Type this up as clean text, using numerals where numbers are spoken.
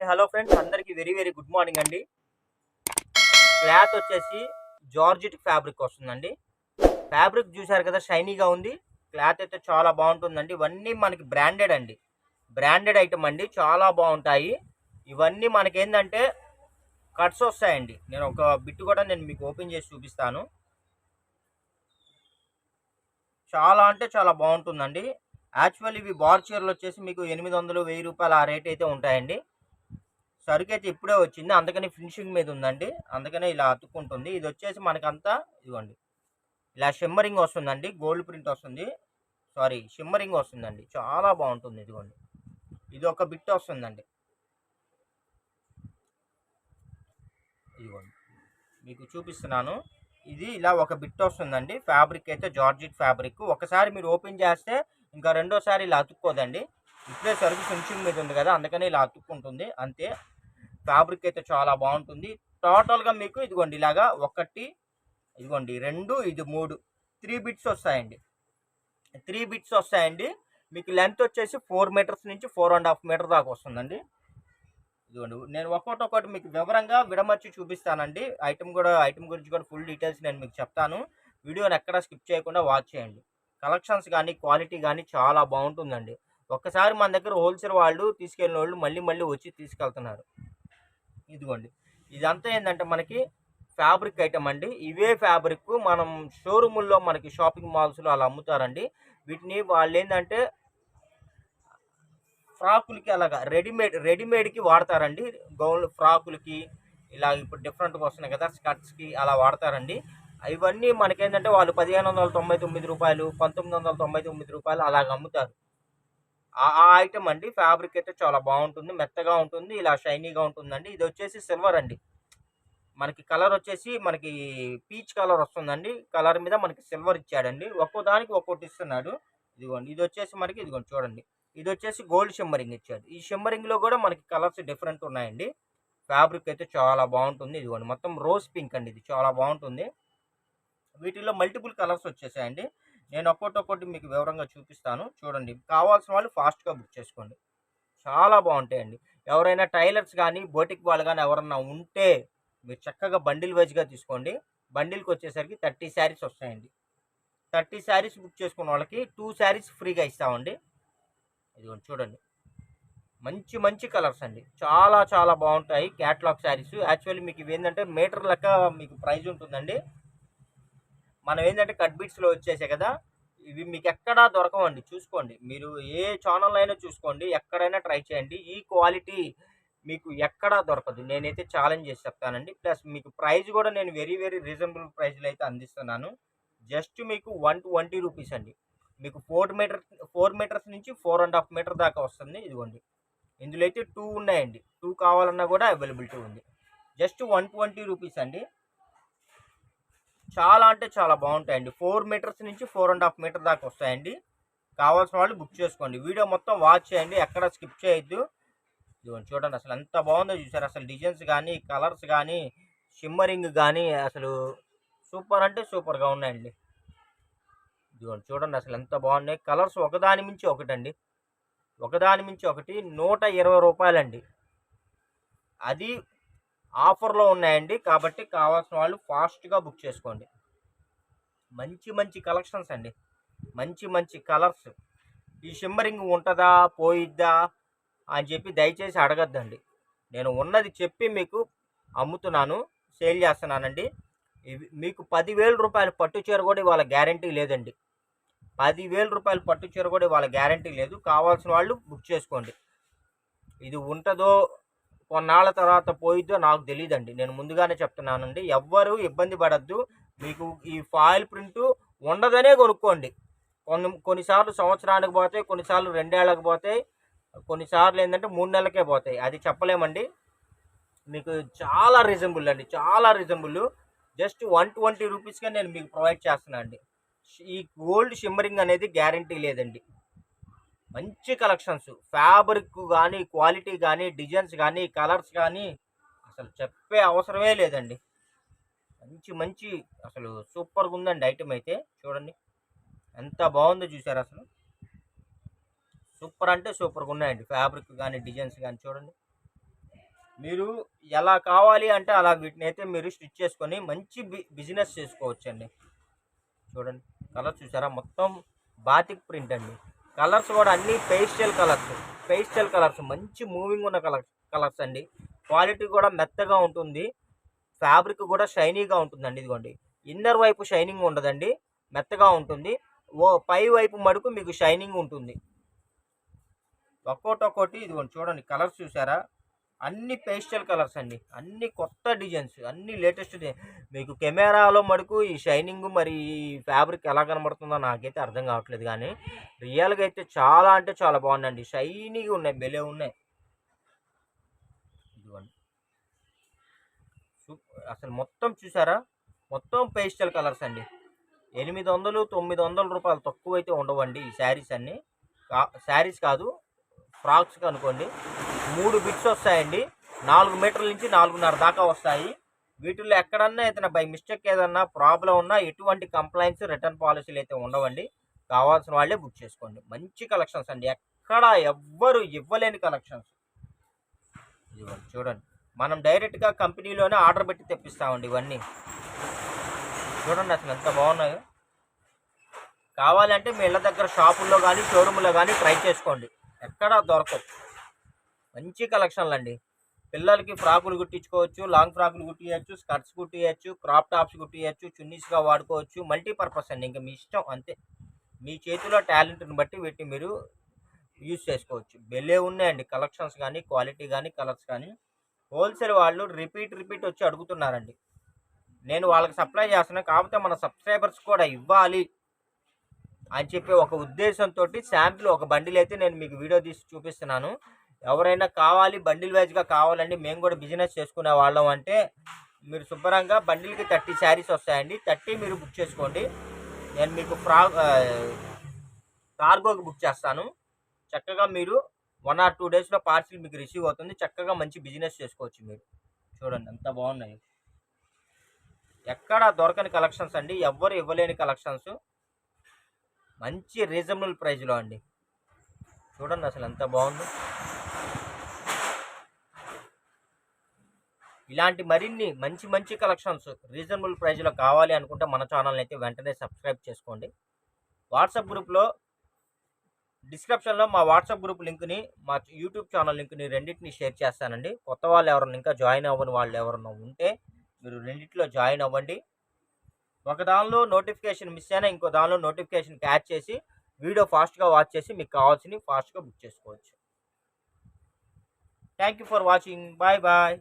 Hello friends, అందరికి very very good morning అండి. Cloth వచ్చేసి జార్జెట్ ఫ్యాబ్రిక్ వస్తుందండి. ఫ్యాబ్రిక్ చూసారు కదా, షైనీగా ఉంది. క్లాత్ అయితే చాలా బాగుంటుందండి. ఇవన్నీ మనకి బ్రాండెడ్ అండి, బ్రాండెడ్ ఐటమ్ అండి. చాలా బాగుంటాయి. ఇవన్నీ మనకి ఏంటంటే కట్స్ వస్తాయండి. నేను ఒక బిట్ కూడా నేను మీకు ఓపెన్ చేసి చూపిస్తాను. చాలా అంటే చాలా బాగుంటుందండి. యాక్చువల్ ఇవి బార్ చీరలు వచ్చేసి మీకు 800, 1000 రూపాయలు ఆ రేట్ అయితే ఉంటాయండి. సరుకు అయితే ఇప్పుడే వచ్చింది, అందుకని ఫినిషింగ్ మీద ఉందండి. అందుకనే ఇలా అతుక్కుంటుంది. ఇది వచ్చేసి మనకంతా ఇదిగోండి, ఇలా షిమ్మరింగ్ వస్తుందండి. గోల్డ్ ప్రింట్ వస్తుంది, సారీ షిమ్మరింగ్ వస్తుందండి. చాలా బాగుంటుంది. ఇదిగోండి, ఇది ఒక బిట్ వస్తుందండి. ఇదిగోండి మీకు చూపిస్తున్నాను. ఇది ఇలా ఒక బిట్ వస్తుందండి. ఫ్యాబ్రిక్ అయితే జార్జెట్ ఫ్యాబ్రిక్. ఒకసారి మీరు ఓపెన్ చేస్తే ఇంకా రెండోసారి ఇలా అతుక్కోదండి. ఇప్పుడే సరుకు ఫినిషింగ్ మీద ఉంది కదా, అందుకని ఇలా అతుక్కుంటుంది అంతే. ఫ్యాబ్రిక్ అయితే చాలా బాగుంటుంది. టోటల్గా మీకు ఇదిగోండి ఇలాగా ఒకటి, ఇదిగోండి 2, ఇది 3, 3 బిట్స్ వస్తాయండి. 3 బిట్స్ వస్తాయండి. మీకు లెంత్ వచ్చేసి 4 మీటర్స్ నుంచి 4.5 మీటర్ దాకా వస్తుందండి. ఇదిగోండి, నేను ఒక్కొక్కటి మీకు వివరంగా విడమర్చి చూపిస్తానండి. ఐటమ్ గురించి కూడా ఫుల్ డీటెయిల్స్ నేను మీకు చెప్తాను. వీడియోని ఎక్కడా స్కిప్ చేయకుండా వాచ్ చేయండి. కలెక్షన్స్ కానీ క్వాలిటీ కానీ చాలా బాగుంటుందండి. ఒక్కసారి మన దగ్గర హోల్సేల్ వాళ్ళు తీసుకెళ్ళిన వాళ్ళు మళ్ళీ మళ్ళీ వచ్చి తీసుకెళ్తున్నారు. ఇదిగోండి, ఇదంతా ఏంటంటే మనకి ఫ్యాబ్రిక్ ఐటమ్ అండి. ఇవే ఫ్యాబ్రిక్ మనం షోరూముల్లో మనకి షాపింగ్ మాల్స్లో అలా అమ్ముతారండి. వీటిని వాళ్ళు ఏంటంటే ఫ్రాకులకి అలాగా రెడీమేడ్కి వాడతారండి. గౌన్ ఫ్రాకులకి ఇలా ఇప్పుడు డిఫరెంట్గా వస్తున్నాయి కదా, స్కర్ట్స్కి అలా వాడతారండి. ఇవన్నీ మనకేంటంటే వాళ్ళు 1599 రూపాయలు, 1999 రూపాయలు అలాగ అమ్ముతారు. ఆ ఐటమ్ అండి. ఫ్యాబ్రిక్ అయితే చాలా బాగుంటుంది, మెత్తగా ఉంటుంది, ఇలా షైనీగా ఉంటుందండి. ఇది వచ్చేసి సిల్వర్ అండి. మనకి కలర్ వచ్చేసి మనకి పీచ్ కలర్ వస్తుందండి. కలర్ మీద మనకి సిల్వర్ ఇచ్చాడండి. ఒక్కో దానికి ఒక్కోటి ఇస్తున్నాడు. ఇదిగోండి, ఇది వచ్చేసి మనకి ఇదిగోండి చూడండి, ఇది వచ్చేసి గోల్డ్ షిమ్మరింగ్ ఇచ్చాడు. ఈ షిమ్మరింగ్ లో కూడా మనకి కలర్స్ డిఫరెంట్ ఉన్నాయండి. ఫ్యాబ్రిక్ అయితే చాలా బాగుంటుంది. ఇదిగోండి మొత్తం రోజ్ పింక్ అండి, ఇది చాలా బాగుంటుంది. వీటిలో మల్టిపుల్ కలర్స్ వచ్చేసాయండి. నేను ఒక్కొక్కటి మీకు వివరంగా చూపిస్తాను. చూడండి, కావాల్సిన వాళ్ళు ఫాస్ట్గా బుక్ చేసుకోండి. చాలా బాగుంటాయండి. ఎవరైనా టైలర్స్ కానీ బోటిక్ వాళ్ళు కానీ ఎవరన్నా ఉంటే మీరు చక్కగా బండిల్ వైజ్గా తీసుకోండి. బండిల్కి వచ్చేసరికి 30 శారీస్ వస్తాయండి. 30 శారీస్ బుక్ చేసుకున్న వాళ్ళకి 2 శారీస్ ఫ్రీగా ఇస్తామండి. ఇదిగోండి చూడండి, మంచి మంచి కలర్స్ అండి. చాలా చాలా బాగుంటాయి క్యాటలాగ్ శారీస్. యాక్చువల్లీ మీకు ఇవి ఏంటంటే మీటర్ లెక్క మీకు ప్రైస్ ఉంటుందండి. మనం ఏంటంటే కట్ బీట్స్లో వచ్చేసాయి కదా, ఇవి మీకు ఎక్కడా దొరకవండి. చూసుకోండి, మీరు ఏ ఛానల్ అయినా చూసుకోండి, ఎక్కడైనా ట్రై చేయండి. ఈ క్వాలిటీ మీకు ఎక్కడా దొరకదు. నేనైతే ఛాలెంజ్ చేసి చెప్తానండి. ప్లస్ మీకు ప్రైస్ కూడా నేను వెరీ వెరీ రీజనబుల్ ప్రైస్లో అయితే అందిస్తున్నాను. జస్ట్ మీకు 120 రూపీస్ అండి. మీకు 4 మీటర్స్ నుంచి 4.5 మీటర్ దాకా వస్తుంది. ఇదిగోండి, ఇందులో అయితే 2 ఉన్నాయండి. 2 కావాలన్నా కూడా అవైలబిలిటీ ఉంది. జస్ట్ 120 రూపీస్ అండి. చాలా అంటే చాలా బాగుంటాయండి. 4 మీటర్స్ నుంచి 4.5 మీటర్ దాకా వస్తాయండి. కావాల్సిన వాళ్ళు బుక్ చేసుకోండి. వీడియో మొత్తం వాచ్ చేయండి, ఎక్కడ స్కిప్ చేయొద్దు. ఇదిగోండి చూడండి, అసలు ఎంత బాగుందో చూసారు. అసలు డిజైన్స్ కానీ కలర్స్ కానీ షిమ్మరింగ్ కానీ అసలు సూపర్ అంటే సూపర్గా ఉన్నాయండి. ఇదిగోండి చూడండి, అసలు ఎంత బాగున్నాయి కలర్స్. ఒకదాని మించి ఒకటండి, ఒకదాని మించి ఒకటి. 120 రూపాయలండి. అది ఆఫర్లో ఉన్నాయండి. కాబట్టి కావాల్సిన వాళ్ళు ఫాస్ట్గా బుక్ చేసుకోండి. మంచి మంచి కలెక్షన్స్ అండి, మంచి మంచి కలర్స్. ఈ షిమ్మరింగ్ ఉంటుందా పోయిద్దా అని చెప్పి దయచేసి అడగద్దండి. నేను ఉన్నది చెప్పి మీకు అమ్ముతున్నాను, సేల్ చేస్తున్నానండి. ఇవి మీకు 10,000 రూపాయలు పట్టు చీర కూడా ఇవాళ గ్యారంటీ లేదండి. 10,000 రూపాయలు పట్టు చీర కూడా ఇవాళ గ్యారంటీ లేదు. కావాల్సిన వాళ్ళు బుక్ చేసుకోండి. ఇది ఉంటుందో కొన్నాళ్ళ తర్వాత పోయిద్దో నాకు తెలియదండి. నేను ముందుగానే చెప్తున్నానండి. ఎవ్వరూ ఇబ్బంది పడద్దు. మీకు ఈ ఫాయిల్ ప్రింట్ ఉండదనే కొనుక్కోండి. కొన్నిసార్లు సంవత్సరానికి పోతాయి, కొన్నిసార్లు 2 ఏళ్ళకి పోతాయి, కొన్నిసార్లు ఏంటంటే 3 నెలలకే పోతాయి. అది చెప్పలేమండి. మీకు చాలా రీజనబుల్ అండి, చాలా రీజనబుల్. జస్ట్ 120 రూపీస్గా నేను మీకు ప్రొవైడ్ చేస్తున్నాను అండి. ఈ గోల్డ్ షిమ్మరింగ్ అనేది గ్యారంటీ లేదండి. మంచి కలెక్షన్స్, ఫ్యాబ్రిక్ కానీ క్వాలిటీ కానీ డిజైన్స్ కానీ కలర్స్ కానీ అసలు చెప్పే అవసరమే లేదండి. మంచి మంచి అసలు సూపర్గా ఉందండి ఐటమ్ అయితే. చూడండి ఎంత బాగుందో చూసారు. అసలు సూపర్ అంటే సూపర్గా ఉన్నాయండి. ఫ్యాబ్రిక్ కానీ డిజైన్స్ కానీ చూడండి మీరు ఎలా కావాలి అంటే అలా వీటినైతే మీరు స్టిచ్ చేసుకొని మంచి బిజినెస్ చేసుకోవచ్చండి. చూడండి కలర్ చూసారా, మొత్తం బాతిక్ ప్రింట్ అండి. కలర్స్ కూడా అన్నీ పేస్టల్ కలర్స్ మంచి మూవింగ్ ఉన్న కలర్స్ అండి. క్వాలిటీ కూడా మెత్తగా ఉంటుంది, ఫ్యాబ్రిక్ కూడా షైనీగా ఉంటుందండి. ఇదిగోండి ఇన్నర్ వైపు షైనింగ్ ఉండదండి, మెత్తగా ఉంటుంది. పై వైపు మడుకు మీకు షైనింగ్ ఉంటుంది. ఒక్కోటి ఇదిగోండి చూడండి కలర్స్ చూసారా, అన్ని పేస్టల్ కలర్స్ అండి, అన్ని కొత్త డిజైన్స్, అన్ని లేటెస్ట్ డిజైన్. మీకు కెమెరాలో మటుకు ఈ షైనింగ్ మరి ఈ ఫ్యాబ్రిక్ ఎలా కనబడుతుందో నాకైతే అర్థం కావట్లేదు, కానీ రియల్గా అయితే చాలా అంటే చాలా బాగుందండి. షైనీగా ఉన్నాయి, భలే ఉన్నాయి. ఇదిగోండి అసలు మొత్తం చూసారా, మొత్తం పేస్టల్ కలర్స్ అండి. 800 900 రూపాయలు తక్కువ అయితే ఉండవండి ఈ శారీస్ అన్నీ. శారీస్ కాదు, ఫ్రాక్స్ అనుకోండి. 3 బిట్స్ వస్తాయండి, 4 మీటర్ల నుంచి 4.5 దాకా వస్తాయి. వీటిల్లో ఎక్కడన్నా ఏదైనా బై మిస్టేక్ ఏదన్నా ప్రాబ్లం ఉన్నా ఎటువంటి కంప్లైంట్స్ రిటర్న్ పాలసీలు అయితే ఉండవండి. కావాల్సిన వాళ్ళే బుక్ చేసుకోండి. మంచి కలెక్షన్స్ అండి, ఎక్కడ ఎవ్వరు ఇవ్వలేని కలెక్షన్స్. ఇవ్వండి చూడండి, మనం డైరెక్ట్గా కంపెనీలోనే ఆర్డర్ పెట్టి తెప్పిస్తామండి ఇవన్నీ. చూడండి అసలు ఎంత బాగున్నాయో. కావాలంటే మీ ఇళ్ళ దగ్గర షాపుల్లో కానీ షోరూంలో కానీ ట్రై చేసుకోండి, ఎక్కడా దొరకవు. మంచి కలెక్షన్లు అండి. పిల్లలకి ఫ్రాకులు కుట్టించుకోవచ్చు, లాంగ్ ఫ్రాకులు కుట్టియచ్చు, స్కర్ట్స్ కుట్టియచ్చు, క్రాప్ టాప్స్ కుట్టియచ్చు, చున్నీస్గా వాడుకోవచ్చు. మల్టీపర్పస్ అండి, ఇంకా మీ ఇష్టం అంతే. మీ చేతిలో టాలెంట్ని బట్టి వీటిని మీరు యూజ్ చేసుకోవచ్చు. భలే ఉన్నాయండి కలెక్షన్స్ కానీ, క్వాలిటీ కానీ, కలర్స్ కానీ. హోల్సేల్ వాళ్ళు రిపీట్ వచ్చి అడుగుతున్నారండి. నేను వాళ్ళకి సప్లై చేస్తున్నాను, కాకపోతే మన సబ్స్క్రైబర్స్ కూడా ఇవ్వాలి అని చెప్పి ఒక ఉద్దేశంతో శాంపిల్ ఒక బండిల్ అయితే నేను మీకు వీడియో తీసి చూపిస్తున్నాను. ఎవరైనా కావాలి, బండిల్ వైజ్గా కావాలండి, మేము కూడా బిజినెస్ చేసుకునే వాళ్ళం అంటే మీరు శుభ్రంగా బండిల్కి 30 శారీస్ వస్తాయండి. 30 మీరు బుక్ చేసుకోండి. నేను మీకు కార్గోకి బుక్ చేస్తాను. చక్కగా మీరు 1 or 2 డేస్లో పార్సిల్ మీకు రిసీవ్ అవుతుంది. చక్కగా మంచి బిజినెస్ చేసుకోవచ్చు మీరు. చూడండి ఎంత బాగున్నాయి, ఎక్కడ దొరకని కలెక్షన్స్ అండి, ఎవ్వరు ఇవ్వలేని కలెక్షన్స్, మంచి రీజనబుల్ ప్రైస్లో అండి. చూడండి అసలు ఎంత బాగుందో. ఇలాంటి మరిన్ని మంచి కలెక్షన్స్ రీజనబుల్ ప్రైస్లో కావాలి అనుకుంటే మన ఛానల్ని అయితే వెంటనే సబ్స్క్రైబ్ చేసుకోండి. వాట్సాప్ గ్రూప్లో డిస్క్రిప్షన్లో మా వాట్సాప్ గ్రూప్ లింక్ని, మా యూట్యూబ్ ఛానల్ లింక్ని రెండింటిని షేర్ చేస్తానండి. కొత్త వాళ్ళు ఎవరైనా ఇంకా జాయిన్ అవ్వని వాళ్ళు ఎవరైనా ఉంటే మీరు రెండింటిలో జాయిన్ అవ్వండి. ఒక దానిలో నోటిఫికేషన్ మిస్ అయినా ఇంకో దానిలో నోటిఫికేషన్ క్యాచ్ చేసి వీడియో ఫాస్ట్గా వాచ్ చేసి మీకు కావాల్సినవి ఫాస్ట్గా బుక్ చేసుకోవచ్చు. Thank you for watching. Bye bye.